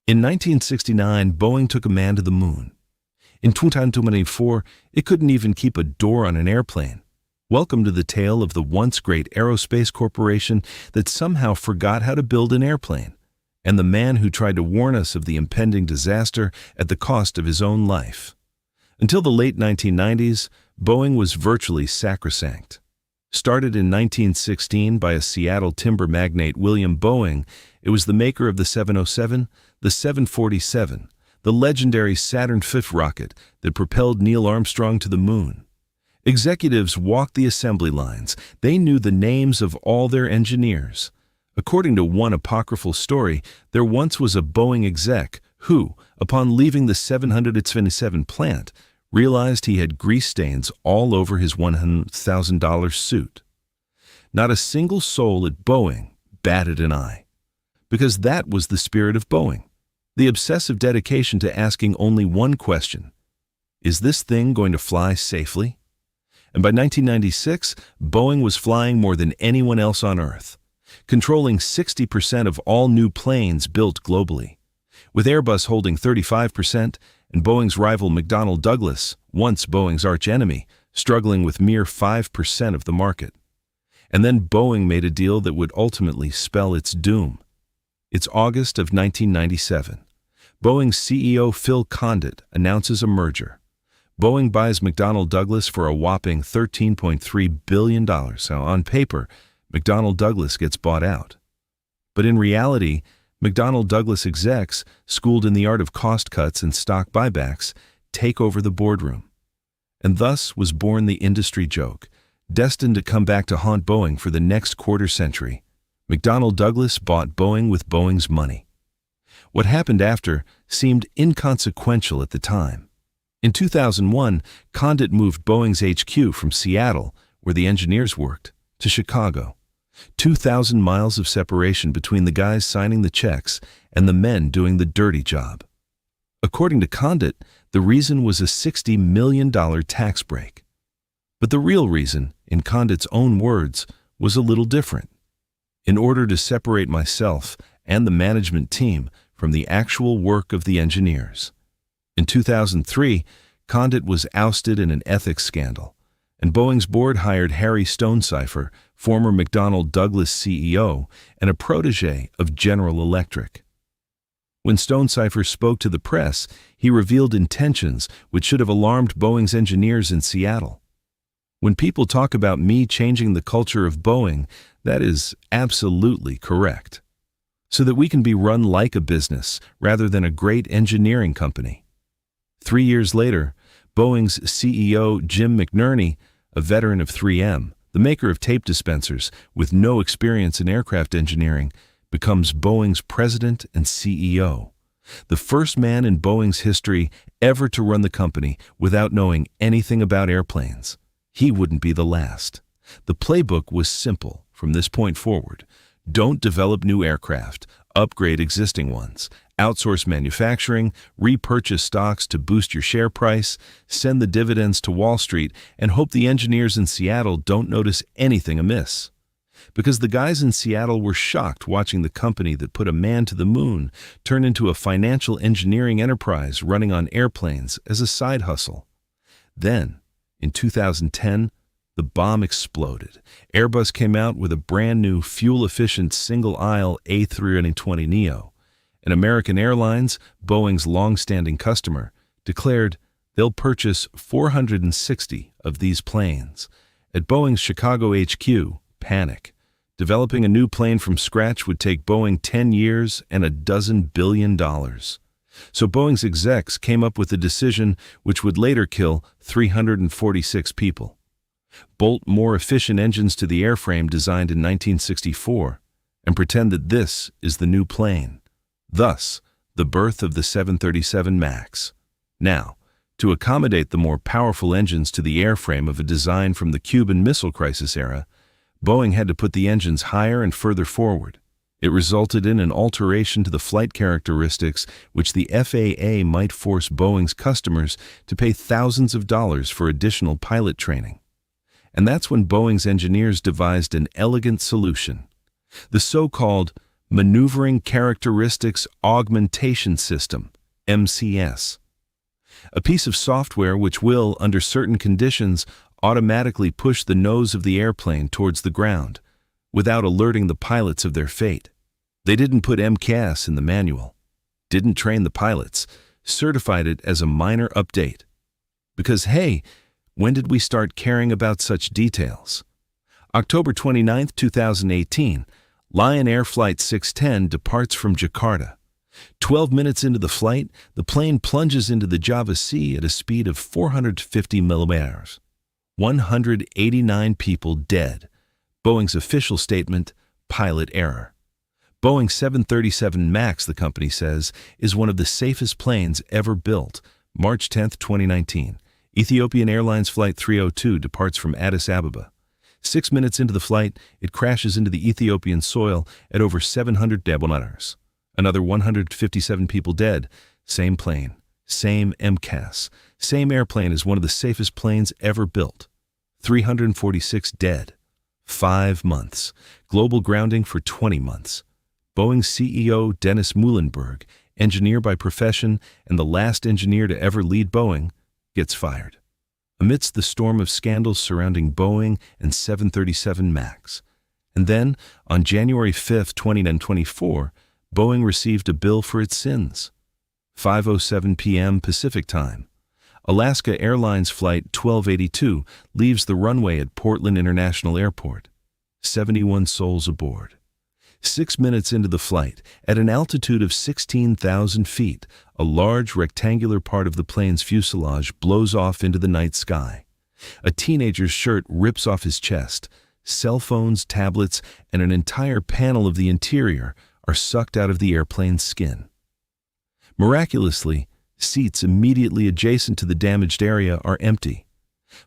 In 1969, Boeing took a man to the moon. In 2024, it couldn't even keep a door on an airplane. Welcome to the tale of the once great aerospace corporation that somehow forgot how to build an airplane, and the man who tried to warn us of the impending disaster at the cost of his own life. Until the late 1990s, Boeing was virtually sacrosanct. Started in 1916 by a Seattle timber magnate William Boeing, it was the maker of the 707, the 747, the legendary Saturn V rocket that propelled Neil Armstrong to the moon. Executives walked the assembly lines. They knew the names of all their engineers. According to one apocryphal story, there once was a Boeing exec who, upon leaving the 727 plant, realized he had grease stains all over his $100,000 suit. Not a single soul at Boeing batted an eye, because that was the spirit of Boeing, the obsessive dedication to asking only one question: is this thing going to fly safely? And by 1996, Boeing was flying more than anyone else on Earth, controlling 60% of all new planes built globally, with Airbus holding 35%, and Boeing's rival McDonnell Douglas, once Boeing's archenemy, struggling with mere 5% of the market. And then Boeing made a deal that would ultimately spell its doom. It's August of 1997. Boeing's CEO Phil Condit announces a merger. Boeing buys McDonnell Douglas for a whopping $13.3 billion. Now, on paper, McDonnell Douglas gets bought out. But in reality, McDonnell Douglas execs, schooled in the art of cost cuts and stock buybacks, take over the boardroom. And thus was born the industry joke, destined to come back to haunt Boeing for the next quarter century. McDonnell Douglas bought Boeing with Boeing's money. What happened after seemed inconsequential at the time. In 2001, Condit moved Boeing's HQ from Seattle, where the engineers worked, to Chicago. 2,000 miles of separation between the guys signing the checks and the men doing the dirty job. According to Condit, the reason was a $60 million tax break. But the real reason, in Condit's own words, was a little different. In order to separate myself and the management team from the actual work of the engineers. In 2003, Condit was ousted in an ethics scandal, and Boeing's board hired Harry Stonecipher, former McDonnell Douglas CEO and a protege of General Electric. When Stonecipher spoke to the press, he revealed intentions which should have alarmed Boeing's engineers in Seattle. When people talk about me changing the culture of Boeing, that is absolutely correct, so that we can be run like a business rather than a great engineering company. 3 years later, Boeing's CEO Jim McNerney, a veteran of 3M, the maker of tape dispensers with no experience in aircraft engineering, becomes Boeing's president and CEO, the first man in Boeing's history ever to run the company without knowing anything about airplanes. He wouldn't be the last. The playbook was simple from this point forward. Don't develop new aircraft, upgrade existing ones, outsource manufacturing, repurchase stocks to boost your share price, send the dividends to Wall Street, and hope the engineers in Seattle don't notice anything amiss. Because the guys in Seattle were shocked watching the company that put a man to the moon turn into a financial engineering enterprise running on airplanes as a side hustle. Then, in 2010, the bomb exploded. Airbus came out with a brand new fuel-efficient single-aisle A320neo. And American Airlines, Boeing's long-standing customer, declared they'll purchase 460 of these planes. At Boeing's Chicago HQ, Panic. Developing a new plane from scratch would take Boeing 10 years and $12 billion. So Boeing's execs came up with a decision which would later kill 346 people. Bolt more efficient engines to the airframe designed in 1964 and pretend that this is the new plane. Thus, the birth of the 737 MAX. Now, to accommodate the more powerful engines to the airframe of a design from the Cuban Missile Crisis era, Boeing had to put the engines higher and further forward. It resulted in an alteration to the flight characteristics which the FAA might force Boeing's customers to pay thousands of dollars for additional pilot training. And that's when Boeing's engineers devised an elegant solution, the so-called Maneuvering Characteristics Augmentation System, MCS. A piece of software which will, under certain conditions, automatically push the nose of the airplane towards the ground, without alerting the pilots of their fate. They didn't put MCAS in the manual, didn't train the pilots, certified it as a minor update. Because hey, when did we start caring about such details? October 29, 2018, Lion Air Flight 610 departs from Jakarta. 12 minutes into the flight, the plane plunges into the Java Sea at a speed of 450 millimeters. 189 people dead. Boeing's official statement, pilot error. Boeing 737 MAX, the company says, is one of the safest planes ever built. March 10, 2019. Ethiopian Airlines Flight 302 departs from Addis Ababa. 6 minutes into the flight, it crashes into the Ethiopian soil at over 700 kilometers. Another 157 people dead. Same plane, same MCAS, same airplane as one of the safest planes ever built. 346 dead. 5 months. Global grounding for 20 months. Boeing CEO Dennis Muilenburg, engineer by profession and the last engineer to ever lead Boeing, gets fired. Amidst the storm of scandals surrounding Boeing and 737 MAX. And then, on January 5, 2024, Boeing received a bill for its sins. 5:07 p.m. Pacific Time. Alaska Airlines Flight 1282 leaves the runway at Portland International Airport. 71 souls aboard. 6 minutes into the flight, at an altitude of 16,000 feet, a large rectangular part of the plane's fuselage blows off into the night sky. A teenager's shirt rips off his chest. Cell phones, tablets, and an entire panel of the interior are sucked out of the airplane's skin. Miraculously, seats immediately adjacent to the damaged area are empty.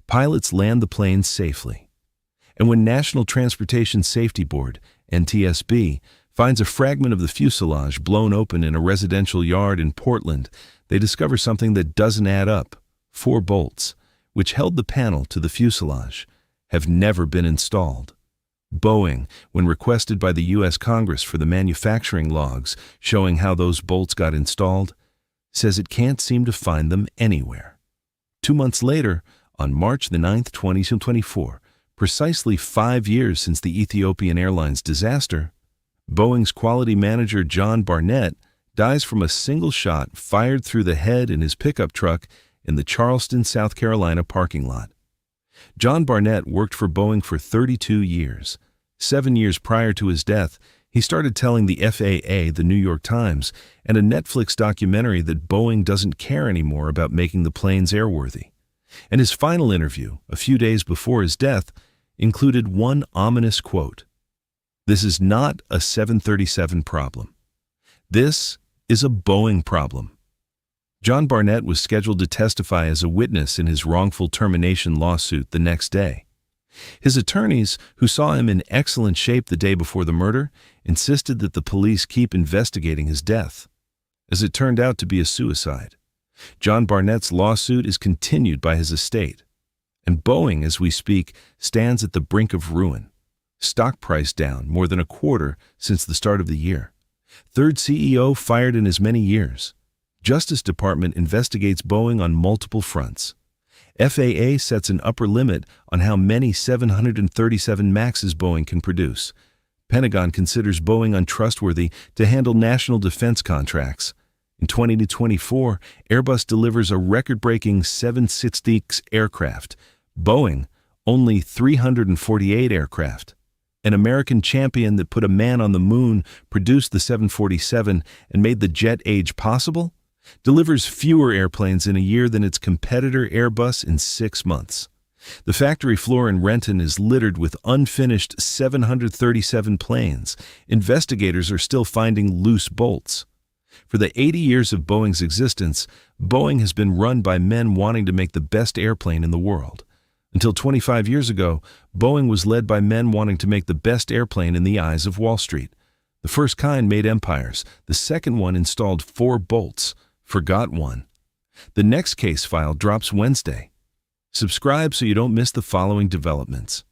Pilots land the plane safely. And when National Transportation Safety Board, NTSB, finds a fragment of the fuselage blown open in a residential yard in Portland, they discover something that doesn't add up. 4 bolts, which held the panel to the fuselage, have never been installed. Boeing, when requested by the U.S. Congress for the manufacturing logs showing how those bolts got installed, says it can't seem to find them anywhere. 2 months later, on March 9, 2024, precisely 5 years since the Ethiopian Airlines disaster, Boeing's quality manager John Barnett dies from a single shot fired through the head in his pickup truck in the Charleston, South Carolina parking lot. John Barnett worked for Boeing for 32 years. 7 years prior to his death, he started telling the FAA, the New York Times, and a Netflix documentary that Boeing doesn't care anymore about making the planes airworthy. And his final interview, a few days before his death, included one ominous quote. "This is not a 737 problem. This is a Boeing problem." John Barnett was scheduled to testify as a witness in his wrongful termination lawsuit the next day. His attorneys, who saw him in excellent shape the day before the murder, insisted that the police keep investigating his death, as it turned out to be a suicide. John Barnett's lawsuit is continued by his estate, and Boeing, as we speak, stands at the brink of ruin. Stock price down more than a quarter since the start of the year. Third CEO fired in as many years. Justice Department investigates Boeing on multiple fronts. FAA sets an upper limit on how many 737 MAXs Boeing can produce. Pentagon considers Boeing untrustworthy to handle national defense contracts. In 2024, Airbus delivers a record-breaking 766 aircraft. Boeing, only 348 aircraft. An American champion that put a man on the moon, produced the 747, and made the jet age possible, delivers fewer airplanes in a year than its competitor Airbus in 6 months. The factory floor in Renton is littered with unfinished 737 planes. Investigators are still finding loose bolts. For the 80 years of Boeing's existence, Boeing has been run by men wanting to make the best airplane in the world. Until 25 years ago, Boeing was led by men wanting to make the best airplane in the eyes of Wall Street. The first kind made empires. The second one installed 4 bolts. Forgot one. The next case file drops Wednesday. Subscribe so you don't miss the following developments.